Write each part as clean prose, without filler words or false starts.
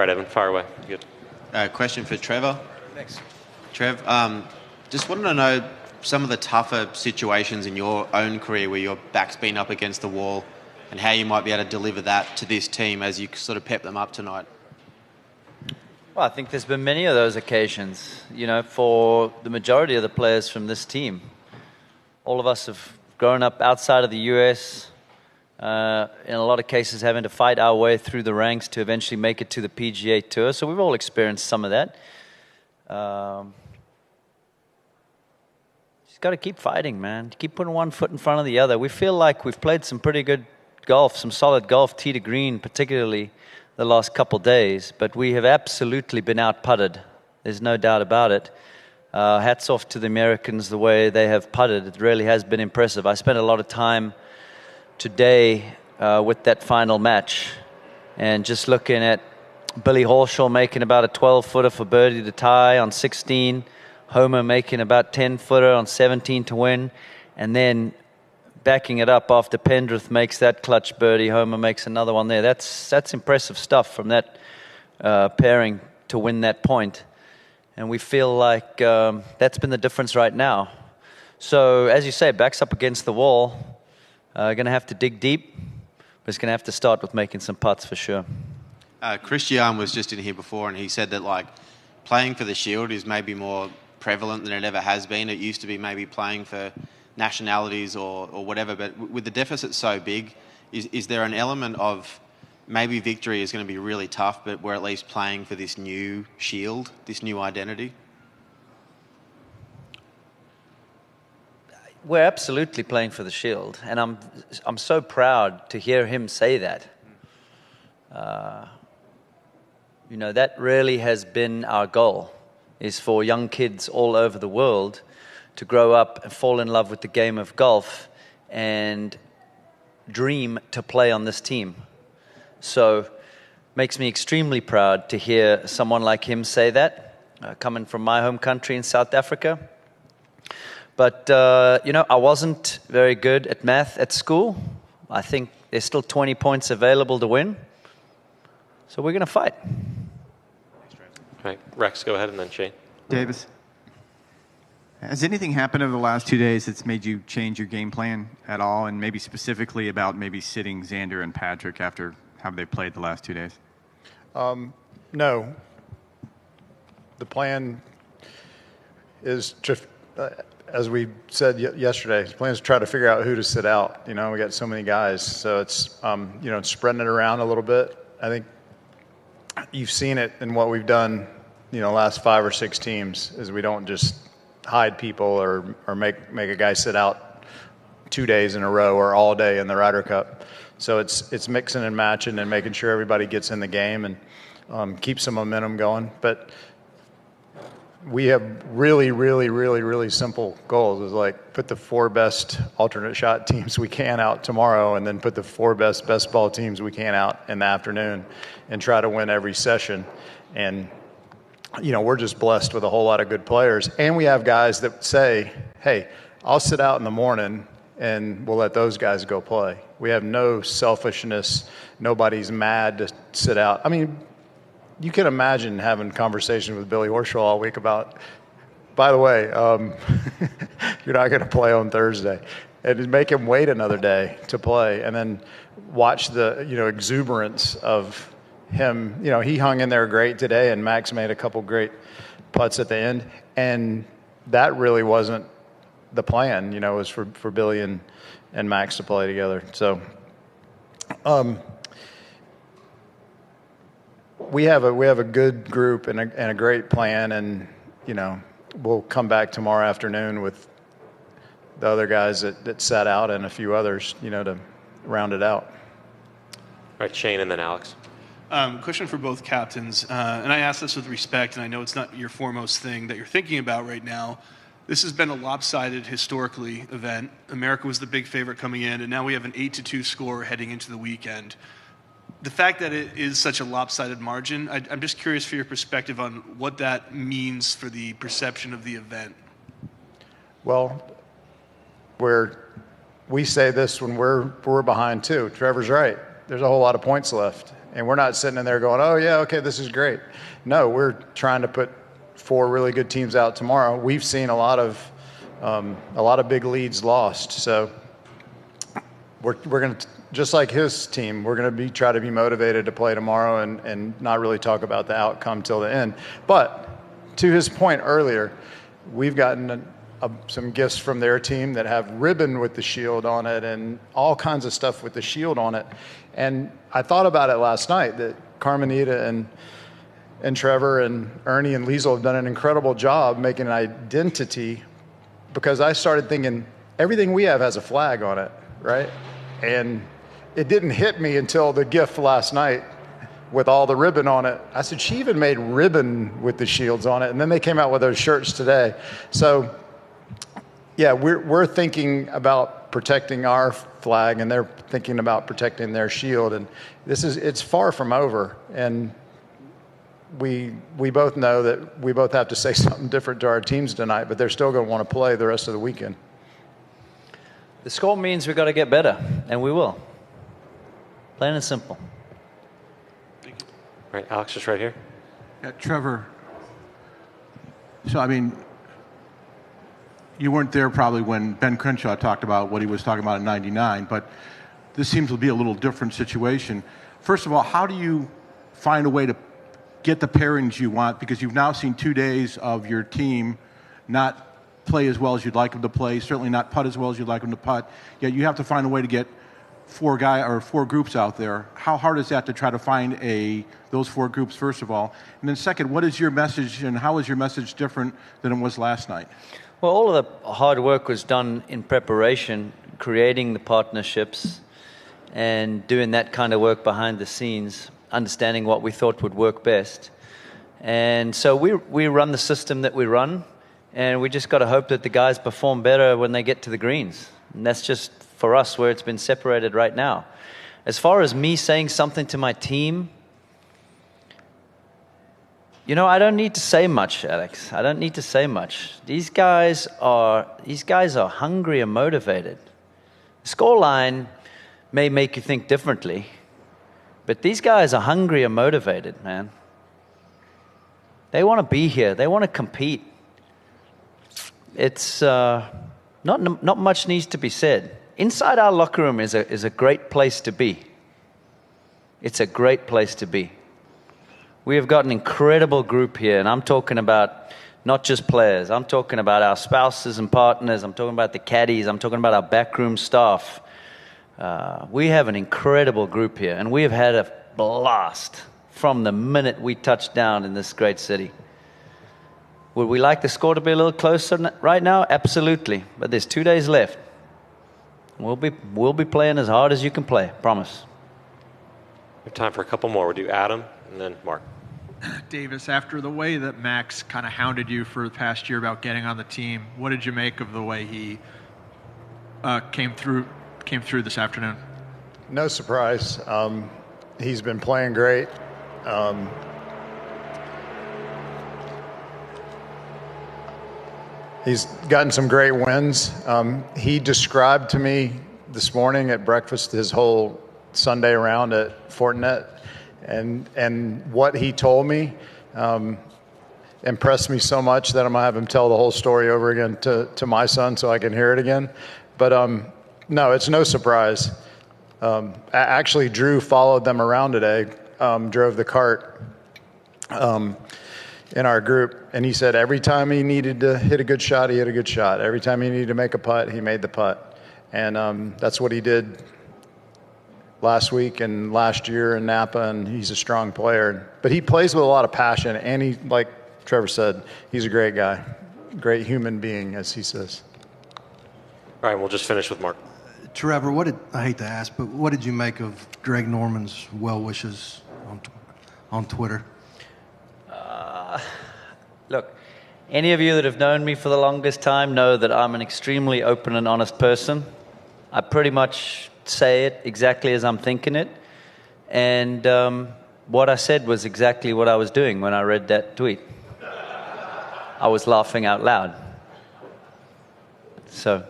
Right, Evan, fire away. Good. Question for Trevor. Thanks. Trev, just wanted to know some of the tougher situations in your own career where your back's been up against the wall and how you might be able to deliver that to this team as you sort of pep them up tonight. Well, I think there's been many of those occasions, for the majority of the players from this team. All of us have grown up outside of the US, in a lot of cases having to fight our way through the ranks to eventually make it to the PGA Tour. So we've all experienced some of that. Just got to keep fighting, man. Keep putting one foot in front of the other. We feel like we've played some pretty good golf, some solid golf, tee to green, particularly the last couple days, but we have absolutely been out-putted. There's no doubt about it. Hats off to the Americans, the way they have putted. It really has been impressive. I spent a lot of time today with that final match and just looking at Billy Horschel making about a 12-footer for birdie to tie on 16, Homer making about 10-footer on 17 to win, and then backing it up after Pendrith makes that clutch birdie, Homer makes another one there. That's impressive stuff from that pairing to win that point. And we feel like that's been the difference right now. So, as you say, backs up against the wall. Going to have to dig deep, but it's going to have to start with making some putts for sure. Christian was just in here before and he said that playing for the Shield is maybe more prevalent than it ever has been. It used to be maybe playing for nationalities or whatever, but with the deficit so big, is there an element of maybe victory is going to be really tough, but we're at least playing for this new shield, this new identity? We're absolutely playing for the Shield, and I'm so proud to hear him say that. That really has been our goal, is for young kids all over the world to grow up and fall in love with the game of golf and dream to play on this team. So makes me extremely proud to hear someone like him say that, coming from my home country in South Africa. But, I wasn't very good at math at school. I think there's still 20 points available to win. So we're going to fight. All right, Rex, go ahead, and then Shane. Davis, has anything happened over the last 2 days that's made you change your game plan at all, and maybe specifically about maybe sitting Xander and Patrick after how they played the last 2 days? No. The plan is just, as we said yesterday, the plan is to try to figure out who to sit out. We got so many guys, so it's spreading it around a little bit. I think you've seen it in what we've done, last 5 or 6 teams, is we don't just hide people or make a guy sit out 2 days in a row or all day in the Ryder Cup. So it's mixing and matching and making sure everybody gets in the game and keeps some momentum going. But we have really, really, really, really simple goals. It's put the 4 best alternate shot teams we can out tomorrow, and then put the 4 best ball teams we can out in the afternoon, and try to win every session. And we're just blessed with a whole lot of good players, and we have guys that say, "Hey, I'll sit out in the morning, and we'll let those guys go play." We have no selfishness. Nobody's mad to sit out. I mean, you can imagine having conversations with Billy Horschel all week about, by the way, you're not going to play on Thursday, and make him wait another day to play, and then watch the exuberance of him. He hung in there great today, and Max made a couple great putts at the end, and that really wasn't the plan. It was for Billy and Max to play together. So we have a good group and a great plan, and we'll come back tomorrow afternoon with the other guys that sat out and a few others, to round it out. All right, Shane, and then Alex. Question for both captains, and I ask this with respect, and I know it's not your foremost thing that you're thinking about right now. This has been a lopsided, historically, event. America was the big favorite coming in, and now we have an 8-2 score heading into the weekend. The fact that it is such a lopsided margin, I'm just curious for your perspective on what that means for the perception of the event. Well, we say this when we're behind too. Trevor's right. There's a whole lot of points left, And we're not sitting in there going, oh, yeah, okay, this is great. No, we're trying to put 4 really good teams out tomorrow. We've seen a lot of big leads lost. So we're going to, just like his team, we're going to try to be motivated to play tomorrow and not really talk about the outcome till the end. But to his point earlier, we've gotten some gifts from their team that have ribbon with the shield on it and all kinds of stuff with the shield on it. And I thought about it last night that Carmenita and Trevor and Ernie and Liesl have done an incredible job making an identity, because I started thinking everything we have has a flag on it, right? And it didn't hit me until the gift last night with all the ribbon on it. I said, she even made ribbon with the shields on it. And then they came out with those shirts today. So, yeah, we're thinking about protecting our flag, and they're thinking about protecting their shield. And it's far from over. And we both know that we both have to say something different to our teams tonight, but they're still going to want to play the rest of the weekend. The score means we've got to get better, and we will. Plain and simple. Right, Alex, just right here. Yeah, Trevor. So, I mean, you weren't there probably when Ben Crenshaw talked about what he was talking about in '99, but this seems to be a little different situation. First of all, how do you find a way to get the pairings you want? Because you've now seen 2 days of your team not play as well as you'd like them to play, certainly not putt as well as you'd like them to putt, yet you have to find a way to get 4 groups out there. How hard is that to try to find those 4 groups, first of all? And then second, what is your message, and how is your message different than it was last night? Well, all of the hard work was done in preparation, creating the partnerships and doing that kind of work behind the scenes, understanding what we thought would work best. And so we run the system that we run, and we just got to hope that the guys perform better when they get to the greens. And that's just, for us, where it's been separated right now. As far as me saying something to my team, I don't need to say much, Alex. I don't need to say much. These guys are hungry and motivated. The scoreline may make you think differently, but these guys are hungry and motivated, man. They want to be here. They want to compete. It's not much needs to be said. Inside our locker room is a great place to be. It's a great place to be. We have got an incredible group here, and I'm talking about not just players. I'm talking about our spouses and partners. I'm talking about the caddies. I'm talking about our backroom staff. We have an incredible group here, and we have had a blast from the minute we touched down in this great city. Would we like the score to be a little closer right now? Absolutely. But there's 2 days left. We'll be playing as hard as you can play. Promise. We have time for a couple more. We'll do Adam and then Mark. Davis, after the way that Max kind of hounded you for the past year about getting on the team, what did you make of the way he came through this afternoon? No surprise. He's been playing great. He's gotten some great wins. He described to me this morning at breakfast his whole Sunday round at Fortinet, and what he told me impressed me so much that I'm going to have him tell the whole story over again to my son so I can hear it again. But no, it's no surprise. Actually, Drew followed them around today, drove the cart in our group, and he said every time he needed to hit a good shot, he hit a good shot. Every time he needed to make a putt, he made the putt. And that's what he did last week and last year in Napa, and he's a strong player. But he plays with a lot of passion, and he, like Trevor said, he's a great guy, great human being, as he says. All right, we'll just finish with Mark. Trevor, I hate to ask, but what did you make of Greg Norman's well wishes on Twitter? Look, any of you that have known me for the longest time know that I'm an extremely open and honest person. I pretty much say it exactly as I'm thinking it. And what I said was exactly what I was doing when I read that tweet. I was laughing out loud. So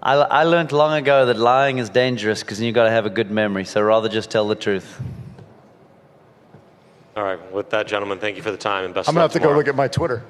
I learned long ago that lying is dangerous because you've got to have a good memory. So rather just tell the truth. All right. With that, gentlemen, thank you for the time and best I'm of going luck to have to go tomorrow. look at my Twitter.